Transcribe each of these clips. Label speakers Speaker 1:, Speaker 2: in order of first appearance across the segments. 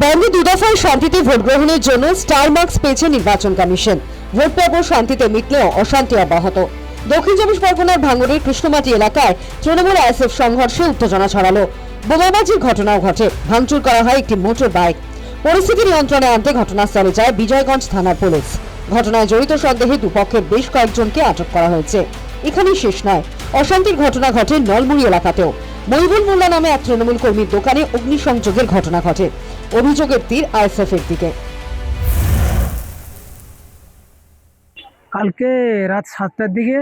Speaker 1: বঙ্গে দুদফায় শান্তিতে ভোট গ্রহণের জন্য স্টার মার্কস পেয়েছে নির্বাচন কমিশন। ভোট পর্ব শান্তিতে মিটলেও অশান্তি অব্যাহত। দক্ষিণ চব্বিশ পরগনার ভাঙড়ের কৃষ্ণমাটি এলাকায় তৃণমূল আইএসএফ সংঘর্ষে উত্তেজনা ছড়ালো। বোমাবাজির ঘটনাও ঘটে। ভাঙচুর করা হয় একটি মোটর বাইক। পরিস্থিতি নিয়ন্ত্রণে আনতে ঘটনাস্থলে যায় বিজয়গঞ্জ থানার পুলিশ। ঘটনায় জড়িত সন্দেহে দুপক্ষের বেশ কয়েকজনকে আটক করা হয়েছে। এখানেই শেষ নয়, অশান্তির ঘটনা ঘটে নলমুড়ি এলাকাতেও। মহিবুল মোল্লা নামে এক তৃণমূল কর্মীর দোকানে অগ্নিসংযোগের ঘটনা ঘটে। অভিযোগের তীর আইএসএফ এর দিকে।
Speaker 2: কালকে রাত 7টার দিকে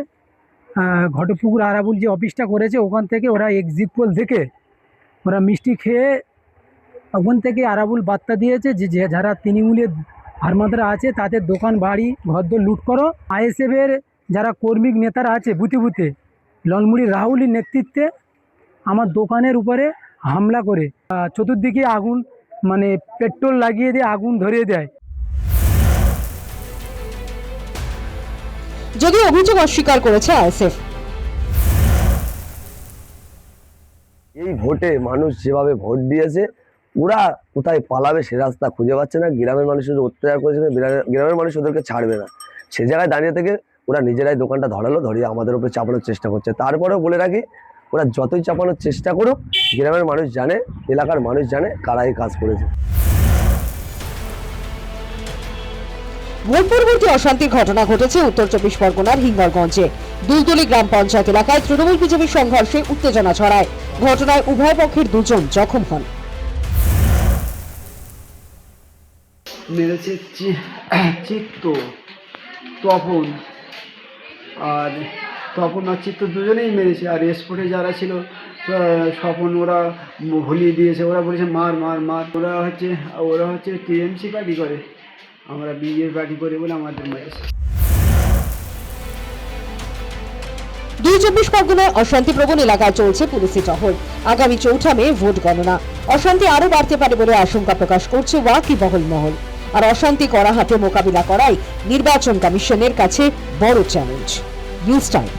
Speaker 2: ঘটপুকুর আরাবুল যে অফিসটা করেছে ওখান থেকে ওরা এক্সিট পোল থেকে ওরা মিষ্টি খেয়ে ওখান থেকে আরাবুল বার্তা দিয়েছে যে যারা তৃণমূলের হারমাদরা আছে তাদের দোকান বাড়ি ঘরদোর লুট করো। আইএসএফের যারা কর্মী নেতারা আছে বুথে বুথে ললমুড়ি রাহুলের নেতৃত্বে আমার দোকানের উপরে হামলা করে চতুর্দিকে আগুন মানে পেট্রোল লাগিয়ে দিয়ে আগুন ধরিয়ে দেয়।
Speaker 1: যদিও অভিযোগ অস্বীকার করেছে আইএসএফ।
Speaker 3: এই ভোটে মানুষ যেভাবে ভোট দিয়েছে ওরা কোথায় পালাবে সে রাস্তা খুঁজে পাচ্ছে না। গ্রামের মানুষের অত্যাচার করেছে, গ্রামের মানুষ ওদেরকে ছাড়বে না। সে জায়গায় দাঁড়িয়ে থেকে ওরা নিজেরাই দোকানটা ধরিয়ে আমাদের উপরে চাপানোর চেষ্টা করছে। তারপরেও বলে রাখি, ওরা যতই চাপানোর চেষ্টা করুক, গ্রামের মানুষ জানে, এলাকার মানুষ জানে কারা এই কাজ করেছে।
Speaker 1: ভোট পরবর্তী অশান্তির ঘটনা ঘটেছে উত্তর চব্বিশ পরগনার হিঙ্গলগঞ্জে। দুলতলি গ্রাম পঞ্চায়েত এলাকায় তৃণমূল বিজেপির সংঘর্ষে উত্তেজনা ছড়ায়। ঘটনায় উভয় পক্ষের দুজন জখম হন।
Speaker 4: মেরেছে চিত্ত, তপন আর চিত্ত দুজনেই মেরেছে। আর স্পোর্টে যারা ছিল স্বপন ওরা ভুলিয়ে দিয়েছে, ওরা বলেছে মার মার মার। ওরা হচ্ছে টিএমসি পার্টি করে, আমরা বিজেপি পার্টি করি বলে আমাদের মেরেছে।
Speaker 1: দুই চব্বিশ পরগনায় অশান্তিপ্রবণ এলাকায় চলছে পুলিশি টহল। আগামী 4 মে ভোট গণনা। অশান্তি আরো বাড়তে পারে বলে আশঙ্কা প্রকাশ করছে ওয়াকিবহল মহল। আর অশান্তি করা হাতে মোকাবিলা করাই নির্বাচন কমিশনের কাছে বড় চ্যালেঞ্জ। News time.